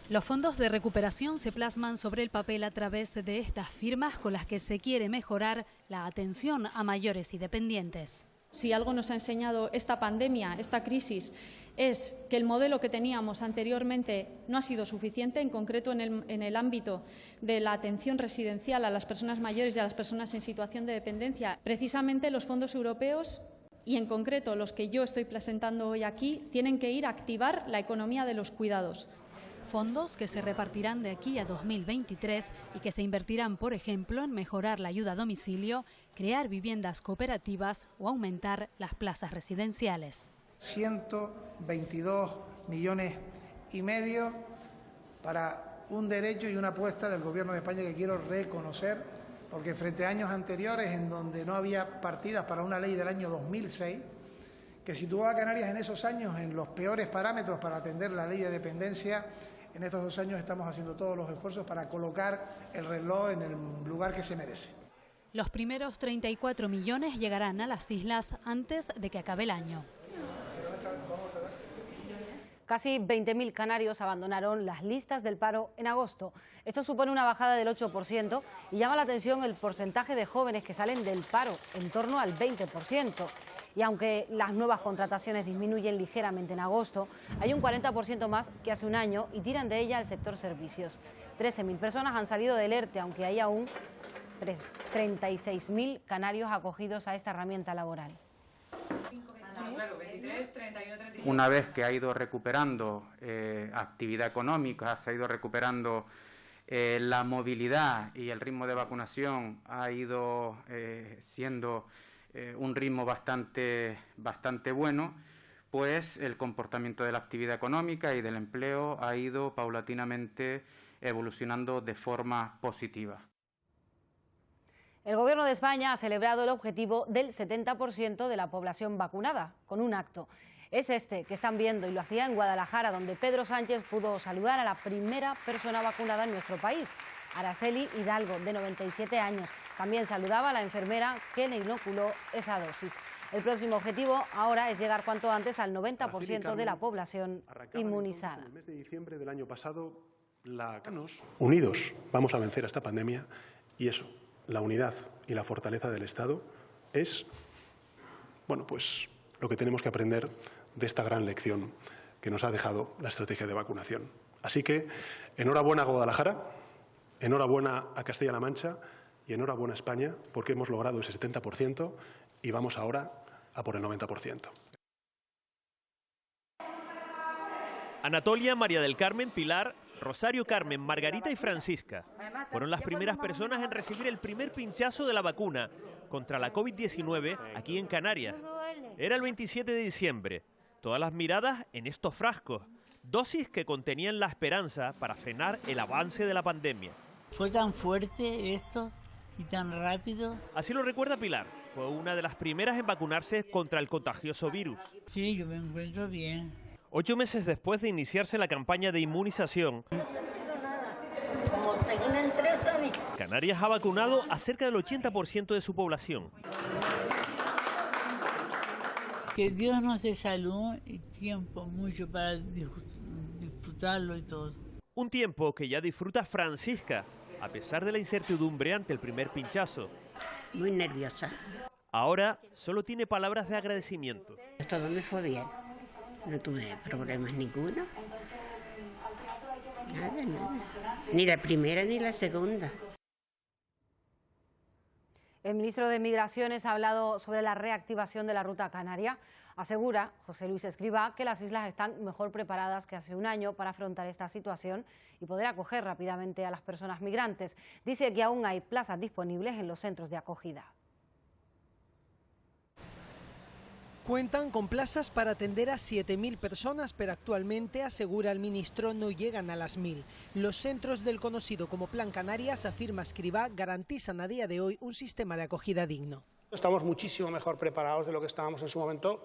Los fondos de recuperación se plasman sobre el papel a través de estas firmas con las que se quiere mejorar la atención a mayores y dependientes. Si algo nos ha enseñado esta pandemia, esta crisis, es que el modelo que teníamos anteriormente no ha sido suficiente, en concreto en el ámbito de la atención residencial a las personas mayores y a las personas en situación de dependencia. Precisamente los fondos europeos, y en concreto los que yo estoy presentando hoy aquí, tienen que ir a activar la economía de los cuidados. Fondos que se repartirán de aquí a 2023 y que se invertirán, por ejemplo, en mejorar la ayuda a domicilio, crear viviendas cooperativas o aumentar las plazas residenciales. 122,5 millones para un derecho y una apuesta del Gobierno de España que quiero reconocer, porque frente a años anteriores en donde no había partidas para una ley del año 2006, que situó a Canarias en esos años en los peores parámetros para atender la ley de dependencia, en estos 2 años estamos haciendo todos los esfuerzos para colocar el reloj en el lugar que se merece. Los primeros 34 millones llegarán a las islas antes de que acabe el año. Casi 20.000 canarios abandonaron las listas del paro en agosto. Esto supone una bajada del 8% y llama la atención el porcentaje de jóvenes que salen del paro, en torno al 20%. Y aunque las nuevas contrataciones disminuyen ligeramente en agosto, hay un 40% más que hace un año y tiran de ella el sector servicios. 13.000 personas han salido del ERTE, aunque hay aún 36.000 canarios acogidos a esta herramienta laboral. Una vez que ha ido recuperando actividad económica, se ha ido recuperando la movilidad y el ritmo de vacunación ha ido siendo un ritmo bastante bueno, pues el comportamiento de la actividad económica y del empleo ha ido paulatinamente evolucionando de forma positiva. El Gobierno de España ha celebrado el objetivo del 70% de la población vacunada con un acto. Es este que están viendo y lo hacía en Guadalajara, donde Pedro Sánchez pudo saludar a la primera persona vacunada en nuestro país, Araceli Hidalgo, de 97 años. También saludaba a la enfermera que le inoculó esa dosis. El próximo objetivo ahora es llegar cuanto antes al 90% de la población inmunizada. En el mes de diciembre del año pasado, unidos vamos a vencer a esta pandemia y eso, la unidad y la fortaleza del Estado es, bueno, pues lo que tenemos que aprender de esta gran lección que nos ha dejado la estrategia de vacunación. Así que enhorabuena a Guadalajara, enhorabuena a Castilla-La Mancha y enhorabuena a España porque hemos logrado ese 70% y vamos ahora a por el 90%. Anatolia, María del Carmen, Pilar, Rosario, Carmen, Margarita y Francisca fueron las primeras personas en recibir el primer pinchazo de la vacuna contra la COVID-19 aquí en Canarias. Era el 27 de diciembre. Todas las miradas en estos frascos, dosis que contenían la esperanza para frenar el avance de la pandemia. Fue tan fuerte esto y tan rápido. Así lo recuerda Pilar. Fue una de las primeras en vacunarse contra el contagioso virus. Sí, yo me encuentro bien. 8 meses después de iniciarse la campaña de inmunización, Canarias ha vacunado a cerca del 80% de su población. Que Dios nos dé salud y tiempo mucho para disfrutarlo y todo. Un tiempo que ya disfruta Francisca, a pesar de la incertidumbre ante el primer pinchazo. Muy nerviosa. Ahora solo tiene palabras de agradecimiento. Todo me fue bien. No tuve problemas ninguno. Nada. Ni la primera ni la segunda. El ministro de Migraciones ha hablado sobre la reactivación de la ruta canaria. Asegura José Luis Escrivá que las islas están mejor preparadas que hace un año para afrontar esta situación y poder acoger rápidamente a las personas migrantes. Dice que aún hay plazas disponibles en los centros de acogida. Cuentan con plazas para atender a 7.000 personas, pero actualmente, asegura el ministro, no llegan a las 1.000. Los centros del conocido como Plan Canarias, afirma Escrivá, garantizan a día de hoy un sistema de acogida digno. Estamos muchísimo mejor preparados de lo que estábamos en su momento,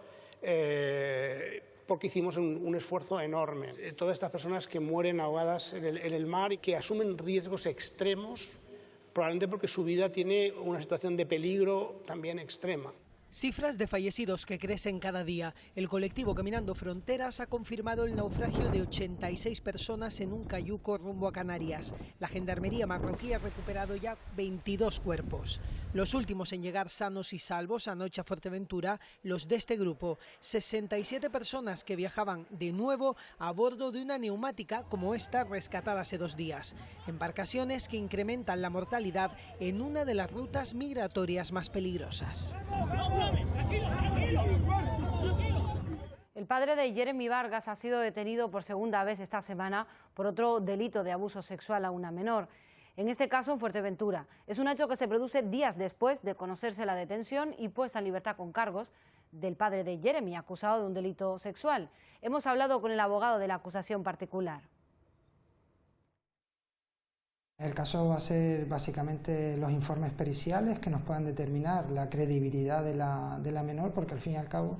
porque hicimos un esfuerzo enorme. Todas estas personas que mueren ahogadas en el mar y que asumen riesgos extremos, probablemente porque su vida tiene una situación de peligro también extrema. Cifras de fallecidos que crecen cada día. El colectivo Caminando Fronteras ha confirmado el naufragio de 86 personas en un cayuco rumbo a Canarias. La Gendarmería marroquí ha recuperado ya 22 cuerpos. Los últimos en llegar sanos y salvos anoche a Fuerteventura, los de este grupo, 67 personas que viajaban de nuevo a bordo de una neumática como esta rescatada hace 2 días. Embarcaciones que incrementan la mortalidad en una de las rutas migratorias más peligrosas. El padre de Jeremy Vargas ha sido detenido por segunda vez esta semana por otro delito de abuso sexual a una menor. En este caso en Fuerteventura. Es un hecho que se produce días después de conocerse la detención y puesta en libertad con cargos del padre de Jeremy, acusado de un delito sexual. Hemos hablado con el abogado de la acusación particular. El caso va a ser básicamente los informes periciales que nos puedan determinar la credibilidad de la menor, porque al fin y al cabo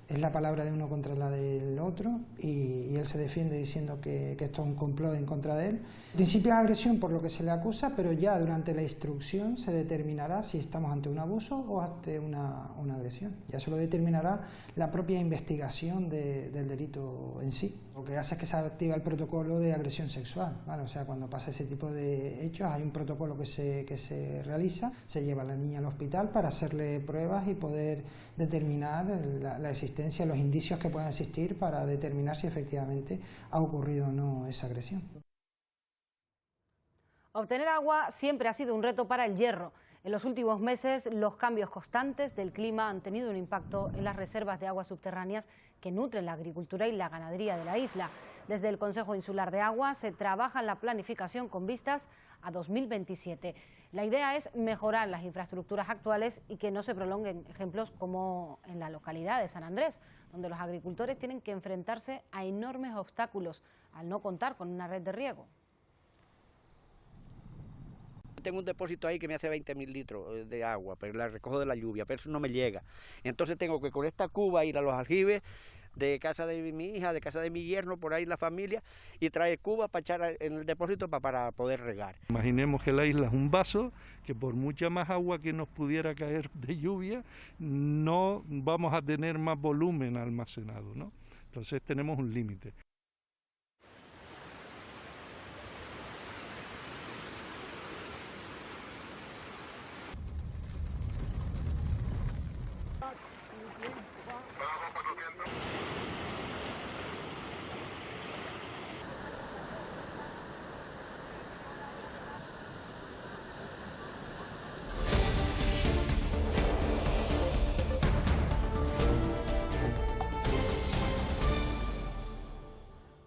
Es la palabra de uno contra la del otro y él se defiende diciendo que esto es un complot en contra de él. En principio es agresión por lo que se le acusa, pero ya durante la instrucción se determinará si estamos ante un abuso o ante una agresión. Ya eso lo determinará la propia investigación del delito en sí. Lo que hace es que se activa el protocolo de agresión sexual, ¿vale? O sea, cuando pasa ese tipo de hechos hay un protocolo que se realiza, se lleva a la niña al hospital para hacerle pruebas y poder determinar la existencia, los indicios que puedan existir para determinar si efectivamente ha ocurrido o no esa agresión. Obtener agua siempre ha sido un reto para el Hierro. En los últimos meses, los cambios constantes del clima han tenido un impacto en las reservas de aguas subterráneas que nutren la agricultura y la ganadería de la isla. Desde el Consejo Insular de Agua se trabaja en la planificación con vistas a 2027. La idea es mejorar las infraestructuras actuales y que no se prolonguen ejemplos como en la localidad de San Andrés, donde los agricultores tienen que enfrentarse a enormes obstáculos al no contar con una red de riego. Tengo un depósito ahí que me hace 20.000 litros de agua, pero la recojo de la lluvia, pero eso no me llega. Entonces tengo que con esta cuba ir a los aljibes de casa de mi hija, de casa de mi yerno, por ahí la familia, y traer cuba para echar en el depósito para poder regar. Imaginemos que la isla es un vaso, que por mucha más agua que nos pudiera caer de lluvia, no vamos a tener más volumen almacenado, ¿no? Entonces tenemos un límite.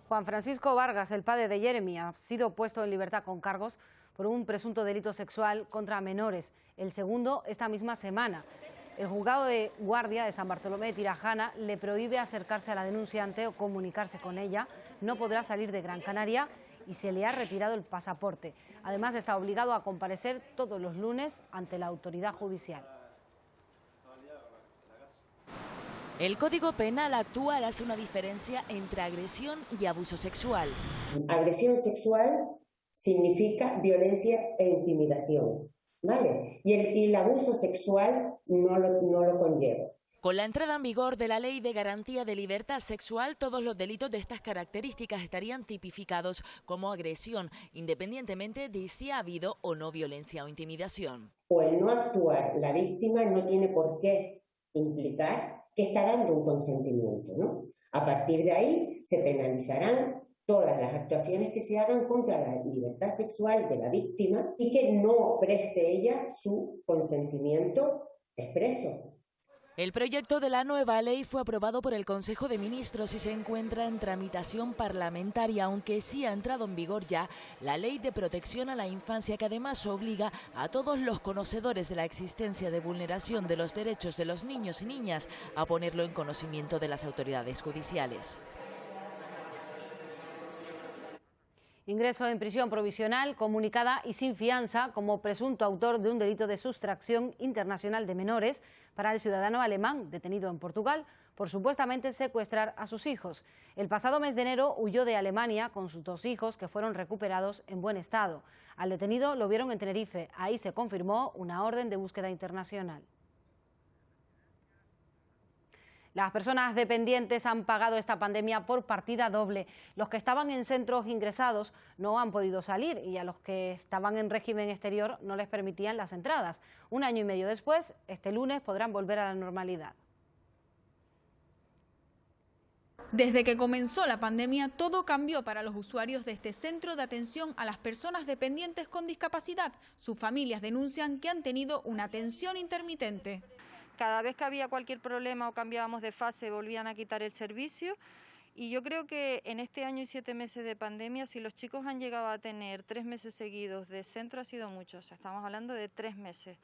Juan Francisco Vargas, el padre de Jeremy, ha sido puesto en libertad con cargos por un presunto delito sexual contra menores, el segundo esta misma semana. El juzgado de guardia de San Bartolomé de Tirajana le prohíbe acercarse a la denunciante o comunicarse con ella, no podrá salir de Gran Canaria y se le ha retirado el pasaporte. Además, está obligado a comparecer todos los lunes ante la autoridad judicial. El Código Penal actual hace una diferencia entre agresión y abuso sexual. Agresión sexual significa violencia e intimidación, ¿vale? Y el abuso sexual no lo conlleva. Con la entrada en vigor de la Ley de Garantía de Libertad Sexual, todos los delitos de estas características estarían tipificados como agresión, independientemente de si ha habido o no violencia o intimidación. O el no actuar, la víctima no tiene por qué implicar que está dando un consentimiento, ¿no? A partir de ahí se penalizarán todas las actuaciones que se hagan contra la libertad sexual de la víctima y que no preste ella su consentimiento expreso. El proyecto de la nueva ley fue aprobado por el Consejo de Ministros y se encuentra en tramitación parlamentaria, aunque sí ha entrado en vigor ya la Ley de Protección a la Infancia, que además obliga a todos los conocedores de la existencia de vulneración de los derechos de los niños y niñas a ponerlo en conocimiento de las autoridades judiciales. Ingreso en prisión provisional, comunicada y sin fianza como presunto autor de un delito de sustracción internacional de menores para el ciudadano alemán detenido en Portugal por supuestamente secuestrar a sus hijos. El pasado mes de enero huyó de Alemania con sus 2 hijos que fueron recuperados en buen estado. Al detenido lo vieron en Tenerife. Ahí se confirmó una orden de búsqueda internacional. Las personas dependientes han pagado esta pandemia por partida doble. Los que estaban en centros ingresados no han podido salir y a los que estaban en régimen exterior no les permitían las entradas. 1 año y medio después, este lunes podrán volver a la normalidad. Desde que comenzó la pandemia, todo cambió para los usuarios de este centro de atención a las personas dependientes con discapacidad. Sus familias denuncian que han tenido una atención intermitente. Cada vez que había cualquier problema o cambiábamos de fase, volvían a quitar el servicio. Y yo creo que en este año y 7 meses de pandemia, si los chicos han llegado a tener 3 meses seguidos de centro, ha sido mucho. O sea, estamos hablando de 3 meses,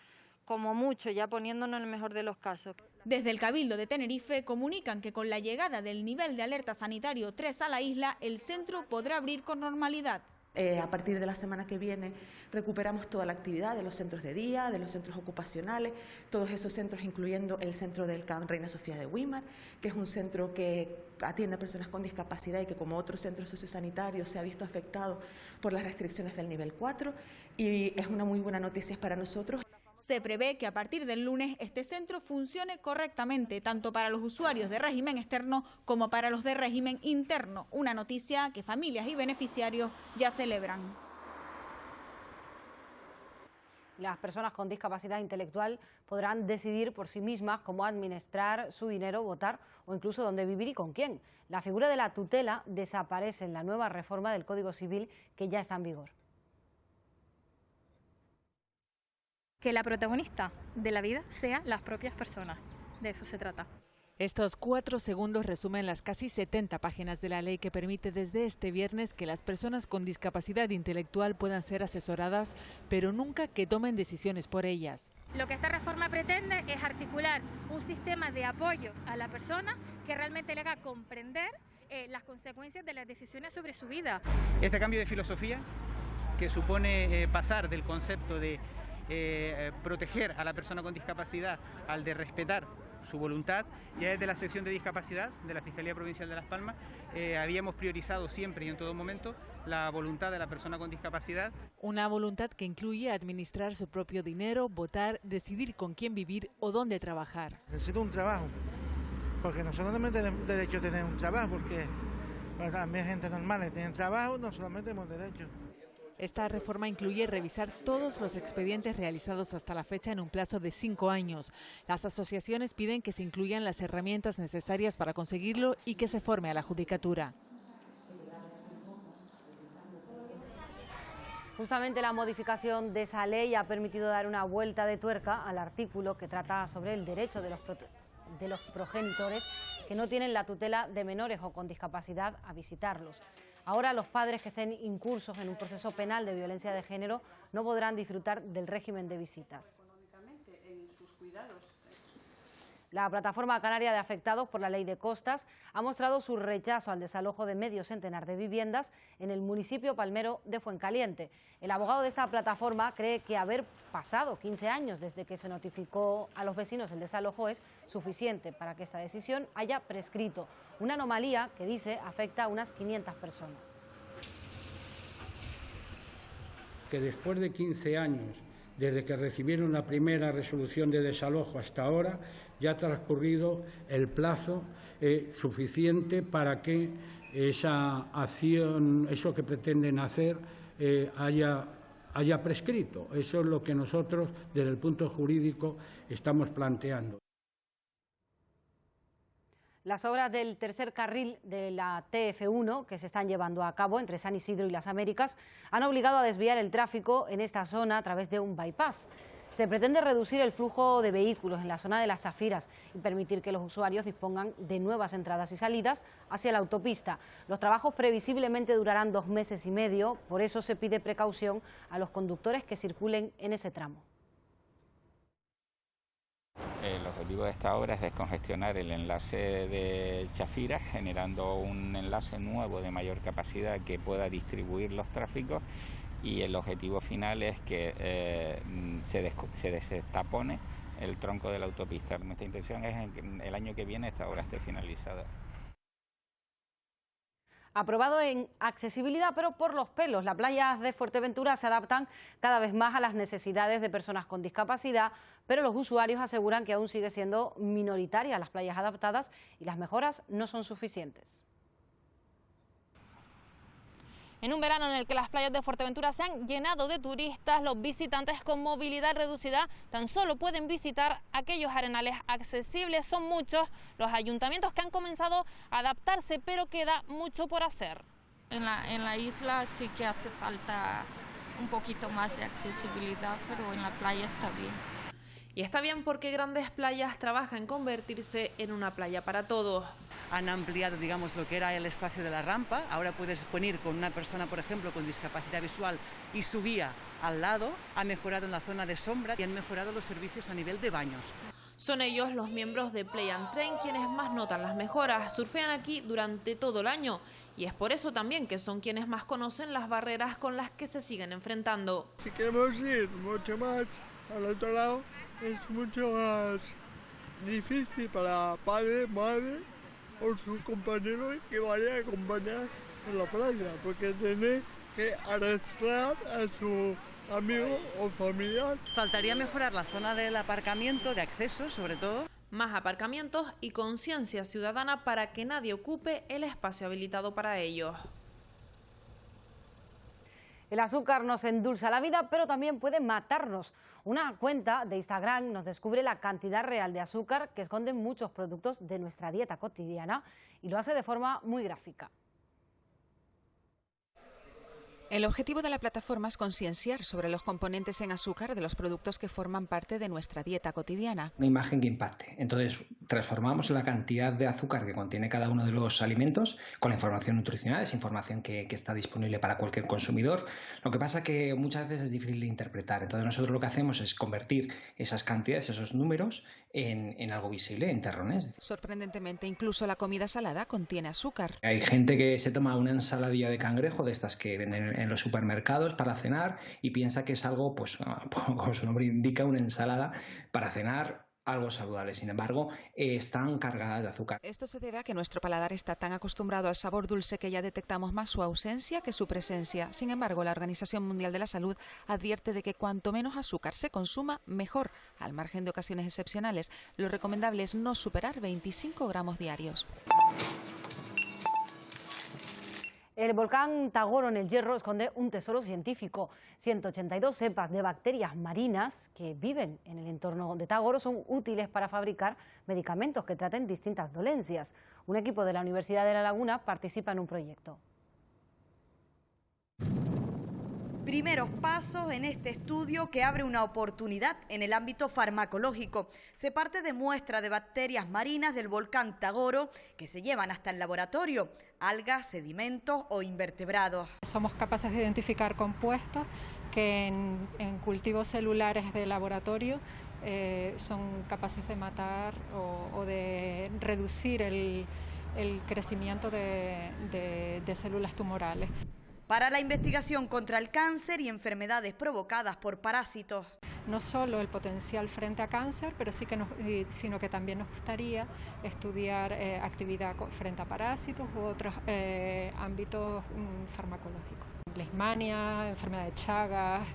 como mucho, ya poniéndonos en el mejor de los casos. Desde el Cabildo de Tenerife comunican que con la llegada del nivel de alerta sanitario 3 a la isla, el centro podrá abrir con normalidad. A partir de la semana que viene recuperamos toda la actividad de los centros de día, de los centros ocupacionales, todos esos centros incluyendo el centro del CAN Reina Sofía de Weimar, que es un centro que atiende a personas con discapacidad y que como otros centros sociosanitarios se ha visto afectado por las restricciones del nivel 4 y es una muy buena noticia para nosotros. Se prevé que a partir del lunes este centro funcione correctamente, tanto para los usuarios de régimen externo como para los de régimen interno. Una noticia que familias y beneficiarios ya celebran. Las personas con discapacidad intelectual podrán decidir por sí mismas cómo administrar su dinero, votar o incluso dónde vivir y con quién. La figura de la tutela desaparece en la nueva reforma del Código Civil que ya está en vigor. Que la protagonista de la vida sea las propias personas. De eso se trata. Estos 4 segundos resumen las casi 70 páginas de la ley que permite desde este viernes que las personas con discapacidad intelectual puedan ser asesoradas, pero nunca que tomen decisiones por ellas. Lo que esta reforma pretende es articular un sistema de apoyos a la persona que realmente le haga comprender las consecuencias de las decisiones sobre su vida. Este cambio de filosofía que supone pasar del concepto de proteger a la persona con discapacidad al de respetar su voluntad, ya desde la sección de discapacidad de la Fiscalía Provincial de Las Palmas habíamos priorizado siempre y en todo momento la voluntad de la persona con discapacidad. Una voluntad que incluye administrar su propio dinero, votar, decidir con quién vivir o dónde trabajar. Necesito un trabajo, porque nosotros tenemos derecho a tener un trabajo, porque también gente normal que tiene trabajo, no solamente tenemos derecho. Esta reforma incluye revisar todos los expedientes realizados hasta la fecha en un plazo de 5 años. Las asociaciones piden que se incluyan las herramientas necesarias para conseguirlo y que se forme a la judicatura. Justamente la modificación de esa ley ha permitido dar una vuelta de tuerca al artículo que trata sobre el derecho de los progenitores que no tienen la tutela de menores o con discapacidad a visitarlos. Ahora los padres que estén incursos en un proceso penal de violencia de género no podrán disfrutar del régimen de visitas. La Plataforma Canaria de Afectados por la Ley de Costas ha mostrado su rechazo al desalojo de medio centenar de viviendas en el municipio palmero de Fuencaliente. El abogado de esta plataforma cree que haber pasado 15 años desde que se notificó a los vecinos el desalojo es suficiente para que esta decisión haya prescrito. Una anomalía que, dice, afecta a unas 500 personas. Que después de 15 años, desde que recibieron la primera resolución de desalojo hasta ahora, ya ha transcurrido el plazo suficiente para que esa acción, eso que pretenden hacer, haya prescrito. Eso es lo que nosotros, desde el punto jurídico, estamos planteando. Las obras del tercer carril de la TF1 que se están llevando a cabo entre San Isidro y Las Américas han obligado a desviar el tráfico en esta zona a través de un bypass. Se pretende reducir el flujo de vehículos en la zona de Las Chafiras y permitir que los usuarios dispongan de nuevas entradas y salidas hacia la autopista. Los trabajos previsiblemente durarán 2 meses y medio, por eso se pide precaución a los conductores que circulen en ese tramo. El objetivo de esta obra es descongestionar el enlace de Chafiras, generando un enlace nuevo de mayor capacidad que pueda distribuir los tráficos, y el objetivo final es que se destapone el tronco de la autopista. Nuestra intención es que el año que viene esta obra esté finalizada. Aprobado en accesibilidad, pero por los pelos. Las playas de Fuerteventura se adaptan cada vez más a las necesidades de personas con discapacidad, pero los usuarios aseguran que aún sigue siendo minoritaria las playas adaptadas y las mejoras no son suficientes. En un verano en el que las playas de Fuerteventura se han llenado de turistas, los visitantes con movilidad reducida tan solo pueden visitar aquellos arenales accesibles. Son muchos los ayuntamientos que han comenzado a adaptarse, pero queda mucho por hacer. En la isla sí que hace falta un poquito más de accesibilidad, pero en la playa está bien. Y está bien porque Grandes Playas trabaja en convertirse en una playa para todos. Han ampliado, digamos, lo que era el espacio de la rampa. Ahora puedes venir con una persona, por ejemplo, con discapacidad visual y su guía al lado. Ha mejorado en la zona de sombra y han mejorado los servicios a nivel de baños. Son ellos, los miembros de Play and Train, quienes más notan las mejoras. Surfean aquí durante todo el año Y es por eso también que son quienes más conocen las barreras con las que se siguen enfrentando. Si queremos ir mucho más al otro lado, es mucho más difícil para padre, madre o sus compañeros que vayan a acompañar en la playa, porque tiene que arrastrar a su amigo o familiar. Faltaría mejorar la zona del aparcamiento, de acceso sobre todo. Más aparcamientos y conciencia ciudadana para que nadie ocupe el espacio habilitado para ellos. El azúcar nos endulza la vida, pero también puede matarnos. Una cuenta de Instagram nos descubre la cantidad real de azúcar que esconden muchos productos de nuestra dieta cotidiana y lo hace de forma muy gráfica. El objetivo de la plataforma es concienciar sobre los componentes en azúcar de los productos que forman parte de nuestra dieta cotidiana. Una imagen que impacte. Entonces, transformamos la cantidad de azúcar que contiene cada uno de los alimentos con la información nutricional, es información que está disponible para cualquier consumidor. Lo que pasa es que muchas veces es difícil de interpretar. Entonces, nosotros lo que hacemos es convertir esas cantidades, esos números, en algo visible, en terrones. Sorprendentemente, incluso la comida salada contiene azúcar. Hay gente que se toma una ensaladilla de cangrejo, de estas que venden en los supermercados para cenar, y piensa que es algo, pues como su nombre indica, una ensalada para cenar, algo saludable. Sin embargo, están cargadas de azúcar. Esto se debe a que nuestro paladar está tan acostumbrado al sabor dulce que ya detectamos más su ausencia que su presencia. Sin embargo, la Organización Mundial de la Salud advierte de que cuanto menos azúcar se consuma, mejor. Al margen de ocasiones excepcionales, lo recomendable es no superar 25 gramos diarios. El volcán Tagoro en el Hierro esconde un tesoro científico. 182 cepas de bacterias marinas que viven en el entorno de Tagoro son útiles para fabricar medicamentos que traten distintas dolencias. Un equipo de la Universidad de La Laguna participa en un proyecto. Primeros pasos en este estudio que abre una oportunidad en el ámbito farmacológico. Se parte de muestras de bacterias marinas del volcán Tagoro que se llevan hasta el laboratorio, algas, sedimentos o invertebrados. Somos capaces de identificar compuestos que en cultivos celulares de laboratorio son capaces de matar o de reducir el crecimiento de células tumorales. Para la investigación contra el cáncer y enfermedades provocadas por parásitos. No solo el potencial frente a cáncer, pero sino que también nos gustaría estudiar actividad frente a parásitos u otros ámbitos farmacológicos. Leishmania, enfermedad de Chagas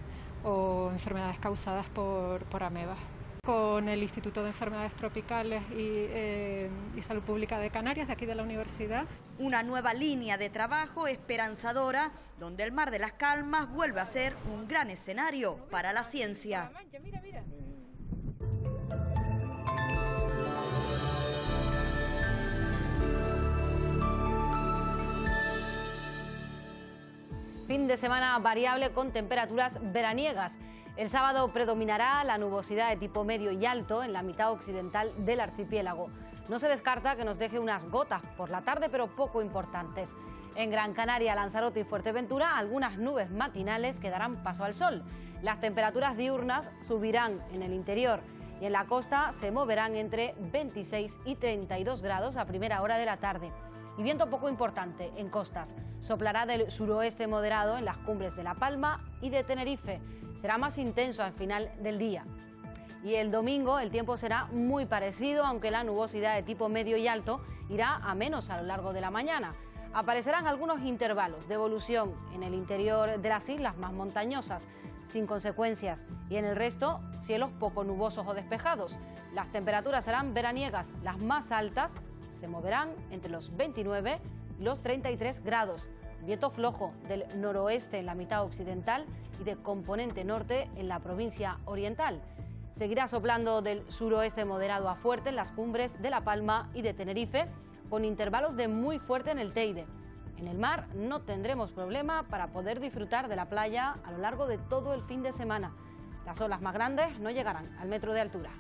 o enfermedades causadas por amebas. Con el Instituto de Enfermedades Tropicales y Salud Pública de Canarias, de aquí de la universidad. Una nueva línea de trabajo esperanzadora, donde el Mar de las Calmas vuelve a ser un gran escenario para la ciencia. Fin de semana variable con temperaturas veraniegas. El sábado predominará la nubosidad de tipo medio y alto en la mitad occidental del archipiélago. No se descarta que nos deje unas gotas por la tarde, pero poco importantes. En Gran Canaria, Lanzarote y Fuerteventura, algunas nubes matinales que darán paso al sol. Las temperaturas diurnas subirán en el interior y en la costa se moverán entre 26 y 32 grados a primera hora de la tarde. Y viento poco importante en costas. Soplará del suroeste moderado en las cumbres de La Palma y de Tenerife. Será más intenso al final del día. Y el domingo el tiempo será muy parecido, aunque la nubosidad de tipo medio y alto irá a menos a lo largo de la mañana. Aparecerán algunos intervalos de evolución en el interior de las islas más montañosas, sin consecuencias, y en el resto cielos poco nubosos o despejados. Las temperaturas serán veraniegas, las más altas se moverán entre los 29 y los 33 grados. Viento flojo del noroeste en la mitad occidental y de componente norte en la provincia oriental. Seguirá soplando del suroeste moderado a fuerte en las cumbres de La Palma y de Tenerife, con intervalos de muy fuerte en el Teide. En el mar no tendremos problema para poder disfrutar de la playa a lo largo de todo el fin de semana. Las olas más grandes no llegarán al metro de altura.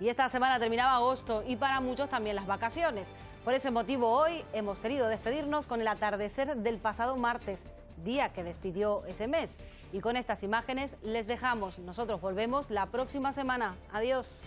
Y esta semana terminaba agosto y para muchos también las vacaciones. Por ese motivo hoy hemos querido despedirnos con el atardecer del pasado martes, día que despidió ese mes. Y con estas imágenes les dejamos. Nosotros volvemos la próxima semana. Adiós.